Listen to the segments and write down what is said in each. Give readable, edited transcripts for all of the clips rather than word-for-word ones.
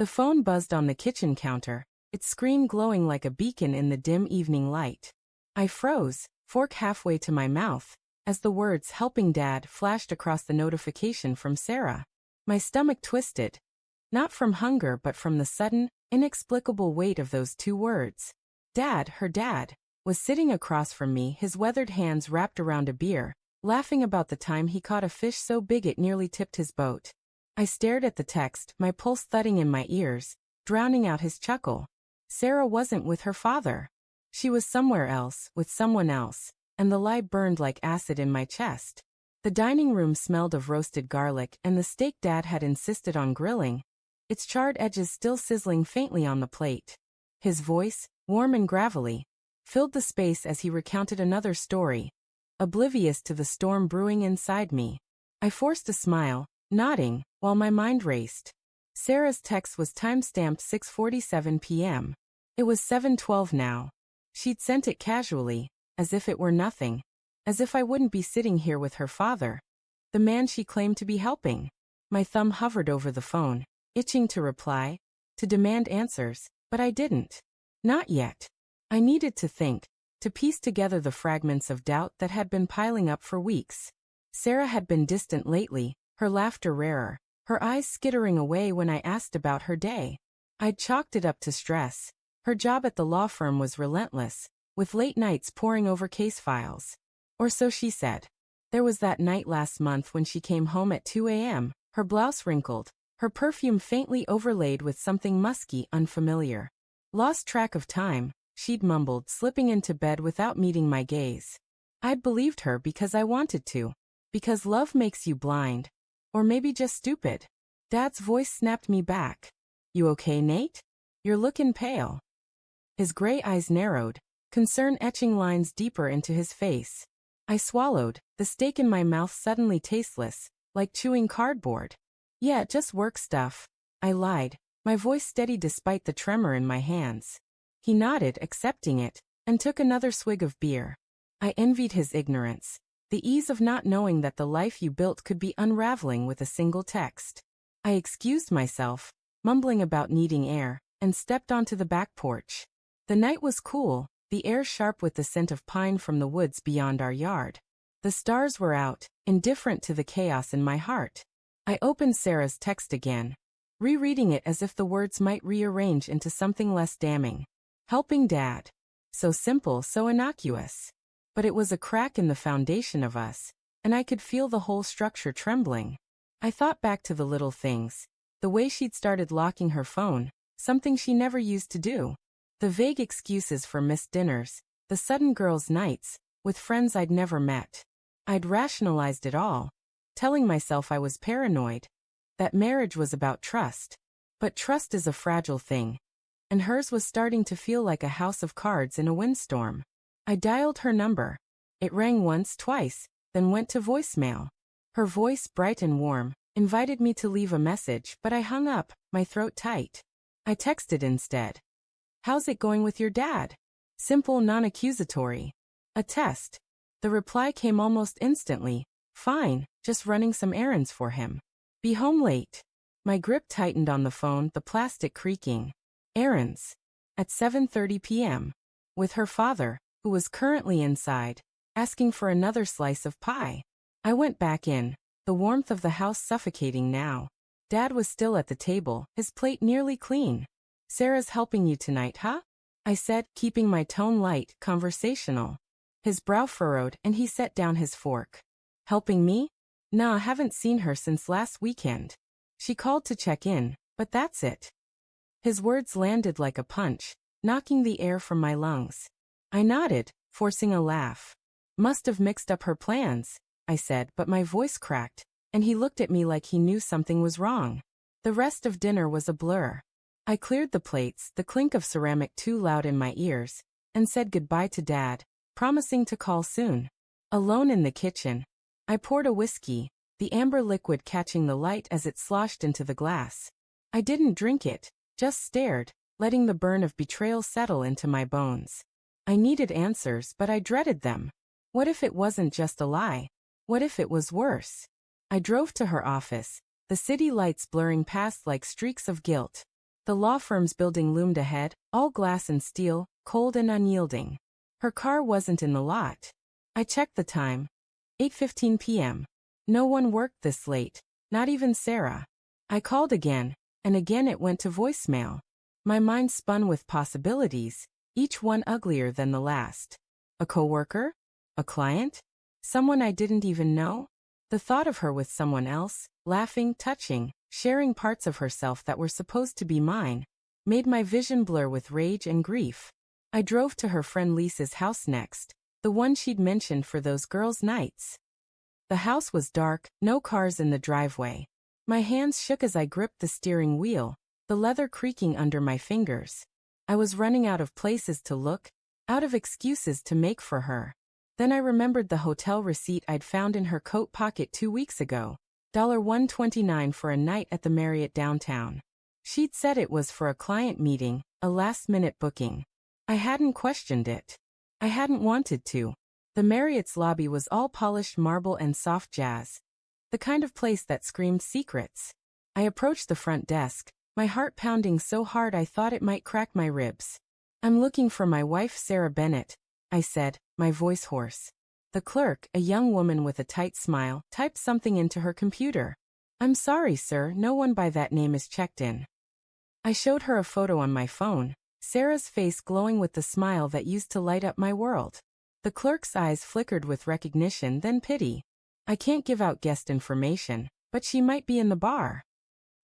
The phone buzzed on the kitchen counter, its screen glowing like a beacon in the dim evening light. I froze, fork halfway to my mouth, as the words "helping Dad" flashed across the notification from Sarah. My stomach twisted. Not from hunger but from the sudden, inexplicable weight of those two words. Dad, her dad, was sitting across from me, his weathered hands wrapped around a beer, laughing about the time he caught a fish so big it nearly tipped his boat. I stared at the text, my pulse thudding in my ears, drowning out his chuckle. Sarah wasn't with her father. She was somewhere else, with someone else, and the lie burned like acid in my chest. The dining room smelled of roasted garlic and the steak Dad had insisted on grilling, its charred edges still sizzling faintly on the plate. His voice, warm and gravelly, filled the space as he recounted another story, oblivious to the storm brewing inside me. I forced a smile, nodding, while my mind raced. Sarah's text was time-stamped 6:47 p.m. It was 7:12 now. She'd sent it casually, as if it were nothing, as if I wouldn't be sitting here with her father, the man she claimed to be helping. My thumb hovered over the phone, itching to reply, to demand answers, but I didn't. Not yet. I needed to think, to piece together the fragments of doubt that had been piling up for weeks. Sarah had been distant lately, her laughter rarer, her eyes skittering away when I asked about her day. I'd chalked it up to stress. Her job at the law firm was relentless, with late nights poring over case files. Or so she said. There was that night last month when she came home at 2 a.m., her blouse wrinkled, her perfume faintly overlaid with something musky, unfamiliar. Lost track of time, she'd mumbled, slipping into bed without meeting my gaze. I'd believed her because I wanted to. Because love makes you blind. Or maybe just stupid. Dad's voice snapped me back. You okay, Nate? You're looking pale. His gray eyes narrowed, concern etching lines deeper into his face. I swallowed, the steak in my mouth suddenly tasteless, like chewing cardboard. Yeah, just work stuff. I lied, my voice steady despite the tremor in my hands. He nodded, accepting it, and took another swig of beer. I envied his ignorance, the ease of not knowing that the life you built could be unraveling with a single text. I excused myself, mumbling about needing air, and stepped onto the back porch. The night was cool, the air sharp with the scent of pine from the woods beyond our yard. The stars were out, indifferent to the chaos in my heart. I opened Sarah's text again, rereading it as if the words might rearrange into something less damning. Helping Dad. So simple, so innocuous. But it was a crack in the foundation of us, and I could feel the whole structure trembling. I thought back to the little things, the way she'd started locking her phone, something she never used to do. The vague excuses for missed dinners, the sudden girls' nights, with friends I'd never met. I'd rationalized it all, telling myself I was paranoid, that marriage was about trust. But trust is a fragile thing, and hers was starting to feel like a house of cards in a windstorm. I dialed her number. It rang once, twice, then went to voicemail. Her voice, bright and warm, invited me to leave a message, but I hung up, my throat tight. I texted instead. How's it going with your dad? Simple, non-accusatory. A test. The reply came almost instantly. Fine, just running some errands for him. Be home late. My grip tightened on the phone, the plastic creaking. Errands. At 7:30 p.m. With her father, who was currently inside, asking for another slice of pie. I went back in, the warmth of the house suffocating now. Dad was still at the table, his plate nearly clean. Sarah's helping you tonight, huh? I said, keeping my tone light, conversational. His brow furrowed and he set down his fork. Helping me? Nah, haven't seen her since last weekend. She called to check in, but that's it. His words landed like a punch, knocking the air from my lungs. I nodded, forcing a laugh. Must have mixed up her plans, I said, but my voice cracked, and he looked at me like he knew something was wrong. The rest of dinner was a blur. I cleared the plates, the clink of ceramic too loud in my ears, and said goodbye to Dad, promising to call soon. Alone in the kitchen, I poured a whiskey, the amber liquid catching the light as it sloshed into the glass. I didn't drink it, just stared, letting the burn of betrayal settle into my bones. I needed answers, but I dreaded them. What if it wasn't just a lie? What if it was worse? I drove to her office, the city lights blurring past like streaks of guilt. The law firm's building loomed ahead, all glass and steel, cold and unyielding. Her car wasn't in the lot. I checked the time. 8:15 p.m. No one worked this late, not even Sarah. I called again, and again it went to voicemail. My mind spun with possibilities, each one uglier than the last. A coworker? A client? Someone I didn't even know? The thought of her with someone else, laughing, touching, sharing parts of herself that were supposed to be mine, made my vision blur with rage and grief. I drove to her friend Lisa's house next, the one she'd mentioned for those girls' nights. The house was dark, no cars in the driveway. My hands shook as I gripped the steering wheel, the leather creaking under my fingers. I was running out of places to look, out of excuses to make for her. Then I remembered the hotel receipt I'd found in her coat pocket 2 weeks ago. $129 for a night at the Marriott downtown. She'd said it was for a client meeting, a last-minute booking. I hadn't questioned it. I hadn't wanted to. The Marriott's lobby was all polished marble and soft jazz. The kind of place that screamed secrets. I approached the front desk, my heart pounding so hard I thought it might crack my ribs. "I'm looking for my wife Sarah Bennett," I said, my voice hoarse. The clerk, a young woman with a tight smile, typed something into her computer. "I'm sorry, sir, no one by that name is checked in." I showed her a photo on my phone, Sarah's face glowing with the smile that used to light up my world. The clerk's eyes flickered with recognition, then pity. "I can't give out guest information, but she might be in the bar."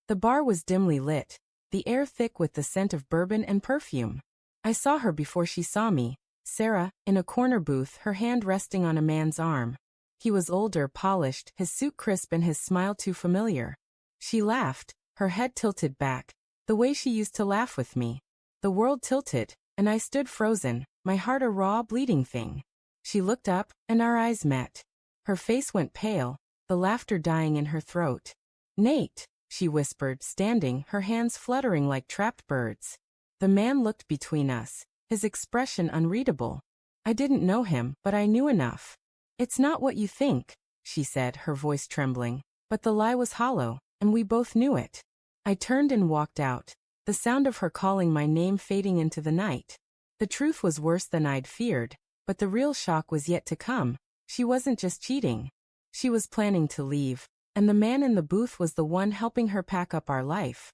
The bar was dimly lit, the air thick with the scent of bourbon and perfume. I saw her before she saw me. Sarah, in a corner booth, her hand resting on a man's arm. He was older, polished, his suit crisp and his smile too familiar. She laughed, her head tilted back, the way she used to laugh with me. The world tilted, and I stood frozen, my heart a raw, bleeding thing. She looked up, and our eyes met. Her face went pale, the laughter dying in her throat. "Nate," she whispered, standing, her hands fluttering like trapped birds. The man looked between us, his expression unreadable. I didn't know him, but I knew enough. "It's not what you think," she said, her voice trembling. But the lie was hollow, and we both knew it. I turned and walked out, the sound of her calling my name fading into the night. The truth was worse than I'd feared, but the real shock was yet to come. She wasn't just cheating. She was planning to leave, and the man in the booth was the one helping her pack up our life.